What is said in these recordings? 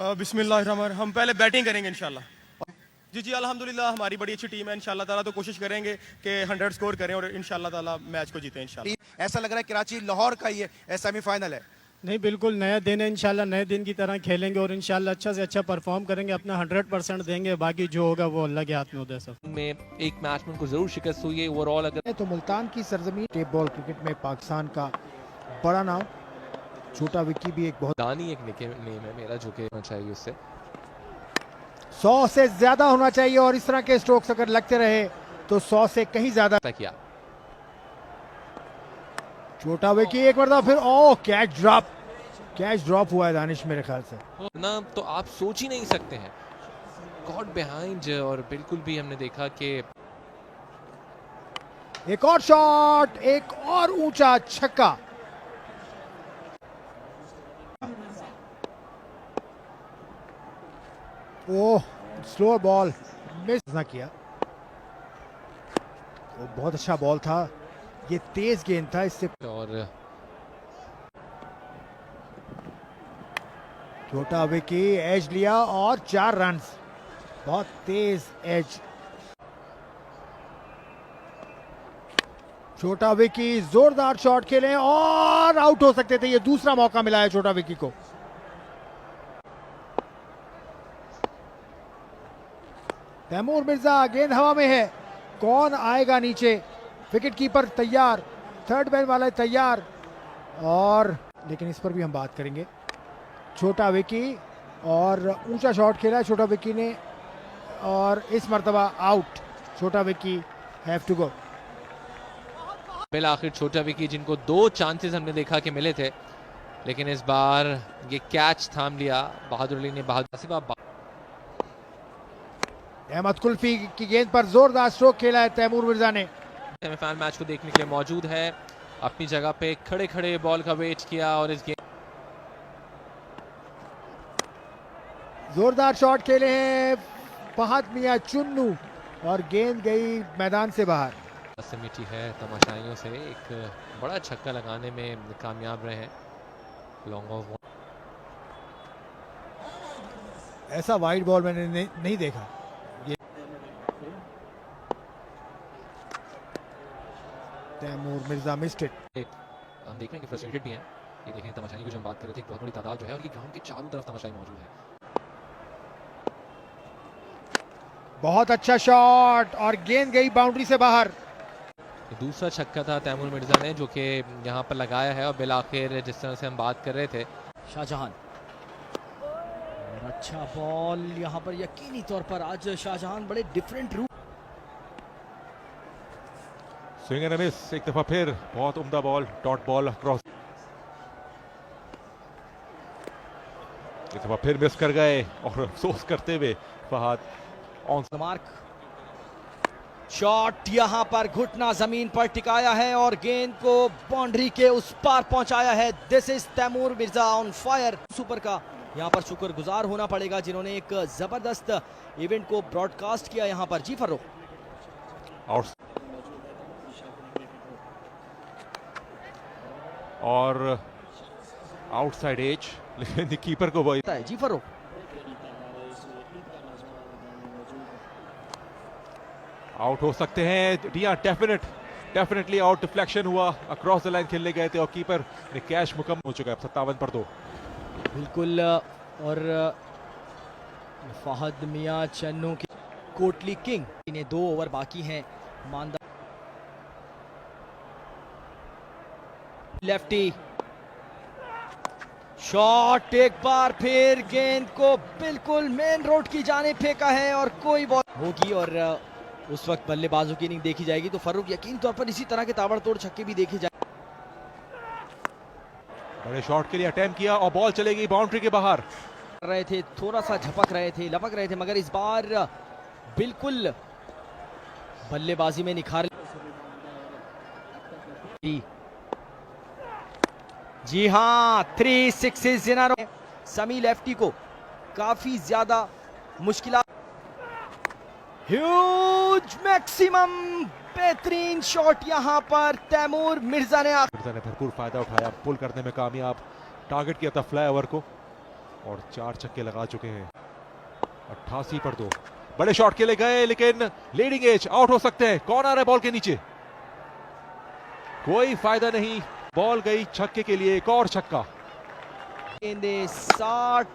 बिस्मिल्लाहिर्रहमानिर्रहीम। हम पहले बैटिंग करेंगे इंशाल्लाह। जी अल्हम्दुलिल्लाह हमारी बड़ी अच्छी टीम है। इंशाल्लाह ताला तो कोशिश करेंगे कि 100 स्कोर करें और इंशाल्लाह ताला मैच को जीतें इंशाल्लाह। ऐसा लग रहा है कराची लाहौर का ये सेमीफाइनल है। नहीं, बिल्कुल नया दिन है। इंशाल्लाह नए दिन की तरह खेलेंगे और इंशाल्लाह अच्छा से अच्छा परफॉर्म करेंगे, अपना 100% देंगे। बाकी जो होगा वो अल्लाह के हाथ में होता है। सब में एक मैच में उनको जरूर शिकस्त हुई है ओवरऑल। अगर तो मुल्तान की सरजमीन टेप बॉल क्रिकेट में पाकिस्तान का बड़ा नाम छोटा विक्की भी एक बहुत दानी एक नेम है मेरा जो कि होना चाहिए उससे 100 से ज्यादा होना चाहिए और इस तरह के स्ट्रोक्स अगर लगते रहे तो 100 से कहीं ज्यादा किया। छोटा विक्की एक बार फिर कैच ड्रॉप हुआ है दानिश मेरे ख्याल से ना तो आप सोच ही नहीं सकते हैं गॉड बिहाइंड। और बिल्कुल भी हमने देखा कि एक और शॉट, एक और ऊंचा छक्का। ओह, स्लो बॉल मिस ना किया। वो बहुत अच्छा बॉल था, ये तेज गेंद था। इससे और छोटा विकी एज लिया और 4 रन्स, बहुत तेज एज। छोटा विकी जोरदार शॉट खेले और आउट हो सकते थे। ये दूसरा मौका मिला है छोटा विकी को। तैमूर मिर्जा, गेंद हवा में है, कौन आएगा नीचे? विकेट कीपर तैयार, थर्ड मैन वाला तैयार। और लेकिन इस पर भी हम बात करेंगे। छोटा विकी और ऊंचा शॉट खेला है छोटा विकी ने और इस मर्तबा आउट। छोटा विकी हैव टू गो। बिल आखिर छोटा विकी जिनको 2 चांसेस हमने देखा कि मिले थे, लेकिन इस बार ये कैच थाम लिया बहादुर अली ने। अहमद कुल्फी की गेंद पर जोरदार स्ट्रोक खेला है तैमूर मिर्जा ने। सेमीफाइनल मैच को देखने के लिए मौजूद है, अपनी जगह पे खड़े खड़े बॉल का वेट किया और इस गेम जोरदार शॉट खेले हैं फहद मियां चुन्नू और गेंद गई मैदान से बाहर। मिठी है तमाशाइयों से, एक बड़ा छक्का लगाने में कामयाब रहे हैं लॉन्ग ऑफ। ऐसा वाइड बॉल मैंने नहीं देखा। ये तैमूर मिर्जा मिस्ड इट। हम देख रहे हैं कि फ्रस्ट्रेटेड भी हैं। ये देखें तमाशाई की जो हम बात कर रहे थे, बहुत बड़ी तादाद जो है और ये ग्राउंड के चारों तरफ तमाशाई मौजूद है। बहुत अच्छा शॉट और गेंद गई बाउंड्री से बाहर। दूसरा छक्का था तैमूर मिर्जा ने जो कि यहाँ पर लगाया है और बिल आखिर जिस तरह से हम बात कर रहे थे शाहजहां और अच्छा बॉल यहाँ पर यकीनी तौर पर आज शाहजहां बड़े डिफरेंट रूप। स्विंग एंड मिस, एक दफा फिर बहुत उम्दा बॉल, डॉट बॉल क्रॉस। एक दफा फिर मिस कर गए और अफसोस करते हुए फहद ऑन मार्क। शॉट यहाँ पर घुटना जमीन पर टिकाया है और गेंद को बाउंड्री के उस पार पहुंचाया है। This is Taimur Mirza on fire. Super का यहाँ पर शुक्रगुजार होना पड़ेगा जिन्होंने एक जबरदस्त इवेंट को ब्रॉडकास्ट किया यहाँ पर। जी फर्रुख और आउटसाइड एज, लेकिन कीपर को वही। जी फर्रुख आउट हो सकते हैं डिया, डेफिनेटली आउट। डिफ्लेक्शन हुआ, अक्रॉस द लाइन खेलने गए थे और कीपर ने कैच मुकम्मल हो चुका है 57 पर 2। बिल्कुल। और फहद मियां चन्नू की कोटली किंग इन्हें 2 ओवर बाकी हैं। मानदा लेफ्टी शॉट, एक बार फिर गेंद को बिल्कुल मेन रोड की जाने फेंका है और कोई बॉल होगी और उस वक्त बल्लेबाजों की इनिंग देखी जाएगी। तो फर्रुख यकीन तौर पर इसी तरह के ताबड़तोड़ छक्के भी देखे जाए। बड़े शॉट के लिए अटेम्प्ट किया और बॉल चलेगी बाउंड्री के बाहर। रहे थे, थोड़ा सा झपक रहे थे, लपक रहे थे, मगर इस बार बिल्कुल बल्लेबाजी में निखार। जी हाँ, 3 सिक्सेस इन अ रो। समी लेफ्टी को काफी ज्यादा मुश्किल। ह्यूज मैक्सिमम बेहतरीन शॉट यहाँ पर तैमूर मिर्जा ने भरपूर फायदा उठाया, पुल करने में कामयाब, टारगेट किया था फ्लाई ओवर को। और 4 छक्के लगा चुके हैं। 88 पर 2 बड़े शॉट के लिए गए, लेकिन लीडिंग एज आउट हो सकते हैं। कौन आ रहा है बॉल के नीचे? कोई फायदा नहीं, बॉल गई छक्के के लिए। एक और छक्का। 60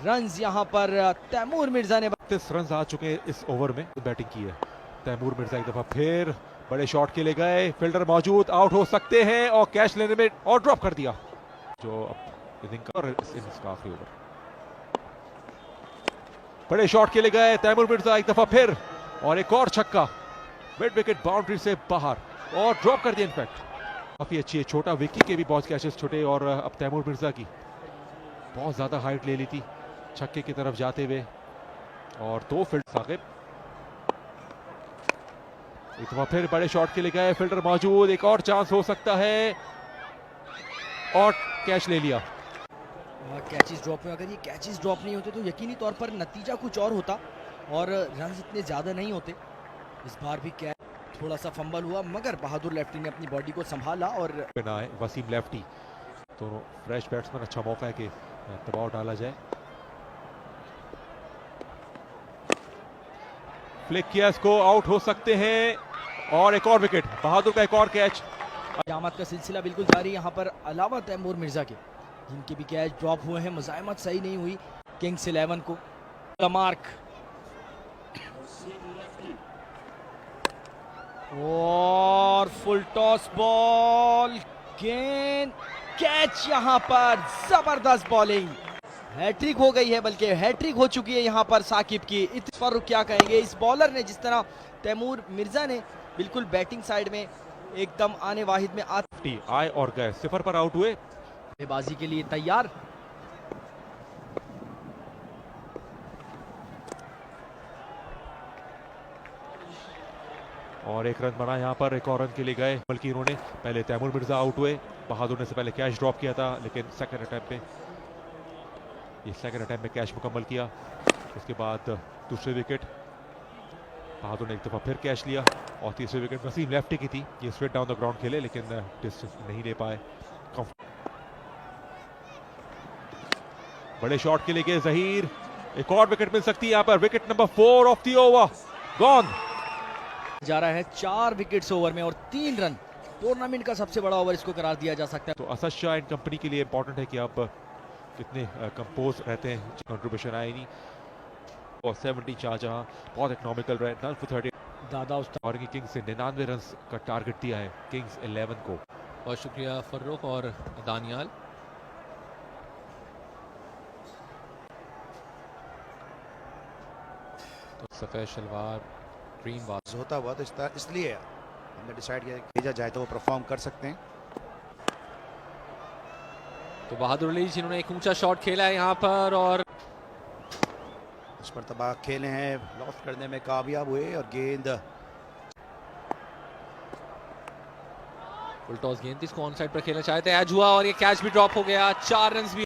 रन्स यहां पर तैमूर मिर्जा ने 32 रन आ चुके हैं इस ओवर में। बैटिंग की है तैमूर मिर्जा एक दफा फिर बड़े शॉट के लिए गए, फील्डर मौजूद, आउट हो सकते हैं और कैच लेने में और ड्रॉप कर दिया जो अब इनिंग का और इस इनिंग्स का आखिरी ओवर। बड़े शॉट के लिए गए तैमूर मिर्जा एक दफा फिर और एक और छक्का। मिड विकेट बाउंड्री से बाहर और ड्रॉप कर दिया। इनफैक्ट काफी अच्छी है, छोटा विकी के भी बहुत कैचेस छोटे और अब तैमूर मिर्जा की बहुत ज्यादा हाइट ले ली थी छक्के की तरफ जाते हुए। और 2 फील्ड साकिब एक दफा फिर बड़े शॉट के लिए गए, फील्डर मौजूद, एक और चांस हो सकता है और कैच ले लिया। कैचेस ड्रॉप में, अगर ये कैचेस ड्रॉप नहीं होते तो यकीनी तौर पर नतीजा कुछ और होता और रन इतने ज़्यादा नहीं होते। इस बार भी कैच थोड़ा सा फंबल हुआ, मगर बहादुर लेफ्टी ने अपनी बॉडी को संभाला और वसीम लेफ्टी दोनों फ्रेश बैट्समैन, अच्छा मौका है कि दबाव डाला जाए। फ्लिक किया, इसको आउट हो सकते हैं और एक और विकेट। बहादुर का एक और कैच। हजामत का सिलसिला बिल्कुल जारी यहाँ पर, अलावा तैमूर मिर्जा के जिनके भी कैच ड्रॉप हुए हैं। मुजाहिमत सही नहीं हुई किंग्स 11 को। मार्क और फुल टॉस बॉल, गेंद, कैच। यहाँ पर जबरदस्त बॉलिंग, हैट्रिक हो गई है, बल्कि हैट्रिक हो चुकी है यहाँ पर साकिब की। इस पर क्या कहेंगे इस बॉलर ने, जिस तरह तैमूर मिर्जा ने बिल्कुल बैटिंग साइड में एकदम आने वाहिद में आए और गए, 0 पर आउट हुए। बाजी के लिए तैयार। और एक रन बना यहाँ पर, एक और रन के लिए गए, बल्कि इन्होंने पहले तैमूर मिर्जा आउट हुए। बहादुर ने से पहले कैच ड्रॉप किया था, लेकिन सेकंड अटैम्प्ट में कैच मुकम्मल किया। उसके बाद दूसरे विकेट बहादुर ने एक दफा फिर कैच लिया और तीसरे विकेट वसीम लेफ्टी की थी। ये स्ट्रेट डाउन द ग्राउंड खेले, लेकिन डिस्टेंस नहीं ले पाए। बड़े शॉट के लिए गए जहीर, एक और विकेट मिल सकती है यहाँ पर। Wicket number 4 of the over gone. जा रहा है 4 विकेट्स ओवर में और 3 रन। टूर्नामेंट का सबसे बड़ा ओवर इसको करार दिया जा सकता है। तो असद शाह एंड कंपनी के लिए इंपॉर्टेंट है कि आप कितने कंपोज रहते हैं, कंट्रीब्यूशन आए नहीं। और 70 शाहजहां बहुत इकोनॉमिकल रहे, 9 for 30। दादा उस्ताद और किंग्स से 99 रन का टारगेट दिया है किंग्स 11 को। बहुत शुक्रिया फर्रुख और दानियाल। तो सफ़ेद शलवार, ग्रीन वाच होता हुआ तो इसलिए हमने डिसाइड किया कि भेजा जाए तो वो परफॉर्म कर सकते हैं। तो बहादुर अली जिन्होंने एक ऊंचा शॉट खेला है यहाँ पर और इस पर तबाह खेले हैं, लॉफ्ट करने में कामयाब हुए और गेंद फुल टॉस गेंद थी, इसको ऑन साइड पर खेलना चाहते थे, एज हुआ और ये कैच भी ड्रॉप हो गया। 4 रन भी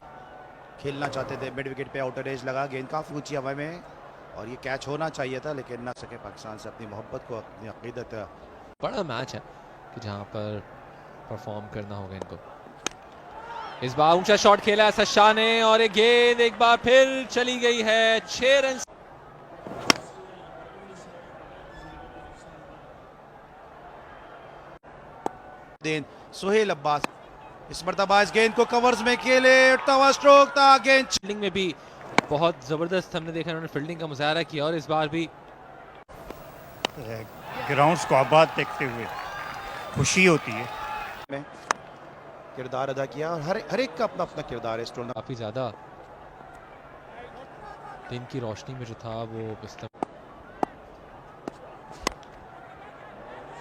खेलना चाहते थे, मिड विकेट पे आउटर एज लगा, गेंद काफी ऊंची हवा में और ये कैच होना चाहिए था, लेकिन ना सके पाकिस्तान से अपनी मोहब्बत को, अपनी अकीदत। बड़ा मैच है कि जहां पर परफॉर्म करना होगा इनको। इस बार ऊंचा शॉट खेला है शाह ने और एक गेंद एक बार फिर चली गई है। 6 रन। सुहेल अब्बास इस मरतबा इस गेंद को कवर्स में खेले, उठता हुआ स्ट्रोक था, गेंद फील्डिंग में भी बहुत जबरदस्त हमने देखा, उन्होंने फील्डिंग का मुजाहरा किया और इस बार भी ग्राउंड्स को आबाद देखते हुए खुशी होती है। किरदार अदा किया और हर एक का अपना अपना किरदार है इस टूर्नामेंट। काफी ज्यादा दिन की रोशनी में जो था वो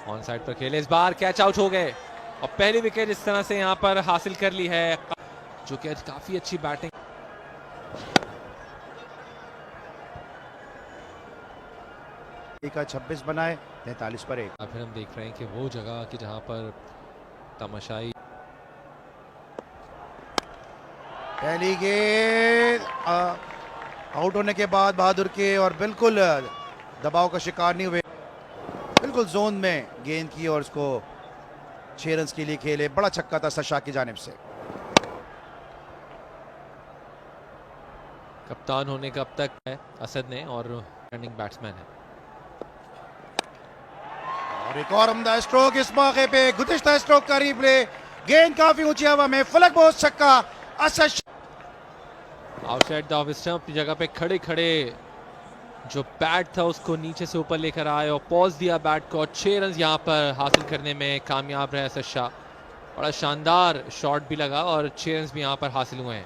ऑन साइड पर खेले, इस बार कैच आउट हो गए और पहली विकेट इस तरह से यहां पर हासिल कर ली है, जो कि काफी अच्छी बैटिंग। का 26 बनाए, 43 पर 1। फिर हम देख रहे हैं कि वो जगह कि जहां पर तमाशाई पहली गेंद आउट होने के बाद बहादुर के और बिल्कुल दबाव का शिकार नहीं हुए, बिल्कुल जोन में गेंद की और उसको 6 रन के लिए खेले। बड़ा छक्का था सशा की जानिब से। कप्तान होने का अब तक है असद ने और रनिंग बैट्समैन है। और एक और उम्दा स्ट्रोक इस मौके पे, गुज़िश्ता स्ट्रोक का रिप्ले, गेंद काफी ऊंची हवा में, फलक बोस छक्का। Asad outside the off stump अपनी जगह पे खड़े खड़े जो बैट था उसको नीचे से ऊपर लेकर आए और पॉज दिया बैट को, 6 रन यहाँ पर हासिल करने में कामयाब रहे असद शाह। बड़ा शानदार शॉट भी लगा और 6 रन भी यहाँ पर हासिल हुए हैं।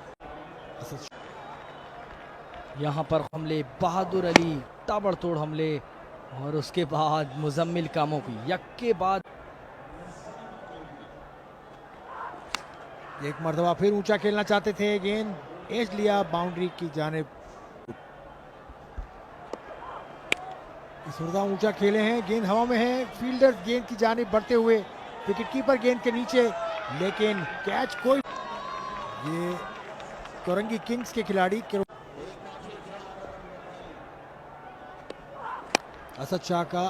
यहाँ पर हमले, बहादुर अली ताबड़तोड़ हमले और उसके बाद मुजम्मिल कामों की यक के बाद एक मरतबा फिर ऊंचा खेलना चाहते थे, गेंद एज लिया बाउंड्री की जानिब। इस मरतबा ऊंचा खेले हैं, गेंद हवा में है, फील्डर गेंद की जानिब बढ़ते हुए, विकेट कीपर गेंद के नीचे, लेकिन कैच कोई। ये कोरंगी किंग्स के खिलाड़ी असद शाह का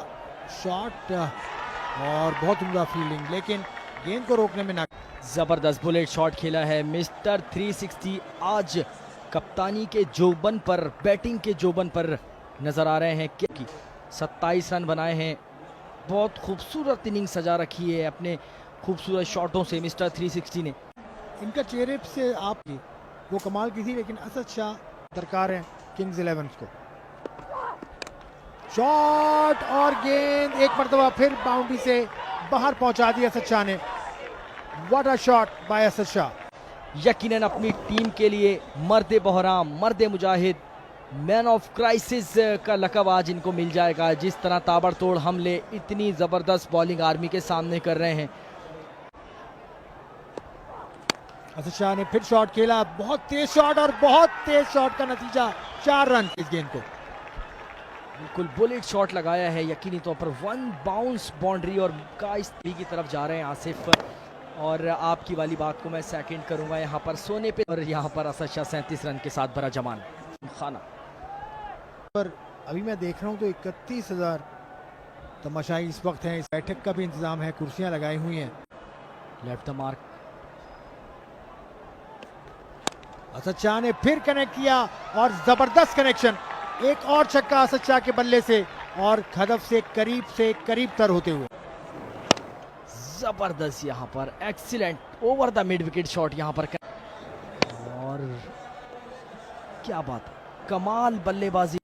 शॉट और बहुत उम्दा फील्डिंग, लेकिन गेंद को रोकने में ना। जबरदस्त बुलेट शॉट खेला है मिस्टर 360। आज कप्तानी के जोबन पर, बैटिंग के जोबन पर नजर आ रहे हैं कि 27 रन बनाए हैं। बहुत खूबसूरत इनिंग सजा रखी है अपने खूबसूरत शॉटों से मिस्टर 360 ने। इनका चेहरे से आपकी वो कमाल की थी, लेकिन असद शाह दरकार है किंग्स 11 को। शॉट और गेंद एक मरतबा फिर बाउंड्री से बाहर पहुंचा दिया असद शाह ने। What a shot bye Asad Shah. यकीनन अपनी टीम के लिए मर्द बहराम, मर्द मुजाहिद, मैन ऑफ क्राइसिस का लकब आज इनको मिल जाएगा। जिस तरह ताबड़तोड़ हमले, इतनी जबरदस्त बॉलिंग आर्मी के सामने कर रहे हैं। असद शाह ने फिर शॉट खेला, बहुत तेज शॉट और बहुत तेज शॉट का नतीजा 4 रन इस गेंद को। बिल्कुल बुलेट शॉट लगाया है यकीनी तौर पर। 1 बाउंस बाउंड्री और काइस्ती की तरफ जा रहे हैं आसिफ। और आपकी वाली बात को मैं सेकंड करूंगा यहाँ पर सोने पे। और यहाँ पर असद शाह 37 रन के साथ भरा जमान खाना पर अभी मैं देख रहा हूँ तो 31,000 तमाशाई इस वक्त हैं। इस बैठक का भी इंतजाम है, कुर्सियां लगाई हुई हैं। Left the mark. Asad Shah ने फिर कनेक्ट किया और जबरदस्त कनेक्शन, एक और छक्का असद शाह के बल्ले से और हदफ से करीब तर होते हुए। जबरदस्त यहाँ पर excellent over the mid wicket shot यहाँ पर। और क्या बात, कमाल बल्लेबाजी।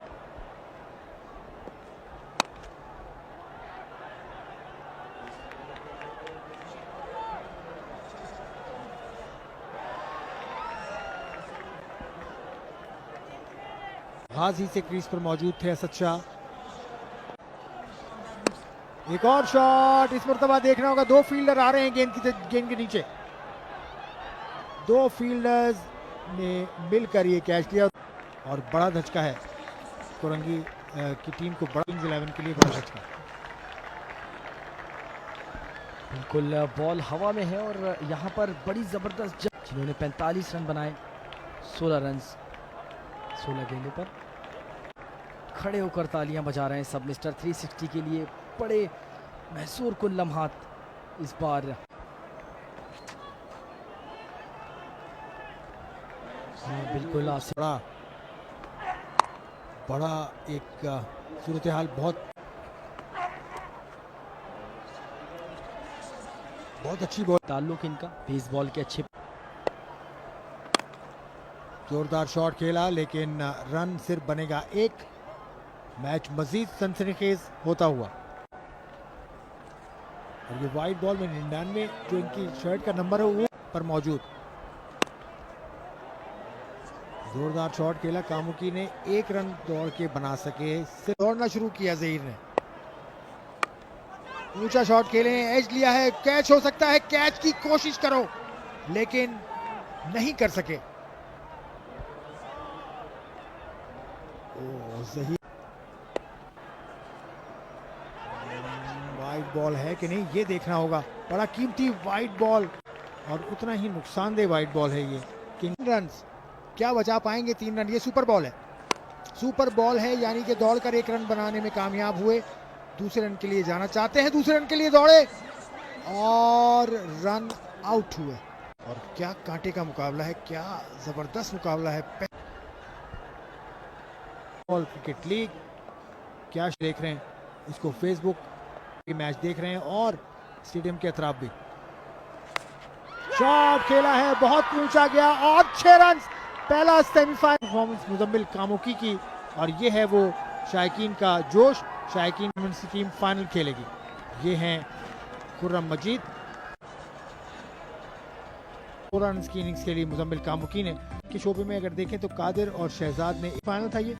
हाजी से क्रीज पर मौजूद थे असद शाह। एक और शॉट इस मरतबा देखना होगा, 2 फील्डर आ रहे हैं गेंद के नीचे। 2 फील्डर्स ने मिलकर ये कैच लिया और बड़ा धचका है कोरंगी की टीम को, बड़ा 11 के लिए बड़ा धचका। बिल्कुल बॉल हवा में है और यहाँ पर बड़ी जबरदस्त जिन्होंने 45 रन बनाए, 16 रन 16 गेंदों पर। खड़े होकर तालियां बजा रहे हैं सब मिस्टर 360 के लिए। बड़े मैसूर कुल लम्हात इस बार। बिल्कुल बड़ा एक सूरत हाल, बहुत अच्छी बॉल। ताल्लुक इनका बेसबॉल के अच्छे। जोरदार शॉट खेला लेकिन रन सिर्फ बनेगा 1। मैच मजीद सनसनीखेज होता हुआ। और ये वाइड बॉल में 99 जो इनकी शर्ट का नंबर है वो पर मौजूद। जोरदार शॉट खेला, कामुकी ने 1 रन दौड़ के बना सके, सिर्फ दौड़ना शुरू किया जहीर ने। ऊंचा शॉट खेले, एज लिया है, कैच हो सकता है, कैच की कोशिश करो लेकिन नहीं कर सके। जहीर वाइड बॉल है कि नहीं ये देखना होगा। बड़ा कीमती वाइड बॉल और उतना ही नुकसानदेह वाइड बॉल है ये। किंग रन्स क्या बचा पाएंगे? 3 रन। ये सुपर बॉल है यानी कि दौड़कर 1 रन बनाने में कामयाब हुए। दूसरे रन के लिए जाना चाहते हैं, दूसरे रन के लिए दौड़े और रन आउट हुए। और क्या कांटे का मुकाबला है, क्या जबरदस्त मुकाबला है। ऑल क्रिकेट लीग क्या देख रहे हैं इसको, फेसबुक के मैच देख रहे हैं और स्टेडियम के अतराफ भी। शॉट खेला है, बहुत ऊंचा गया और 6 रन। पहला सेमीफाइनल परफॉर्मेंस मुजम्मिल कामुकी की और ये है वो शायकीन का जोश। शायकीन वुमेन्स टीम फाइनल खेलेगी। ये हैं खुर्रम मजीद। 4 रन की इनिंग्स के लिए मुजम्मिल कामुकी ने के शोबे में अगर देखें तो कादिर और शहजाद ने फाइनल था ये।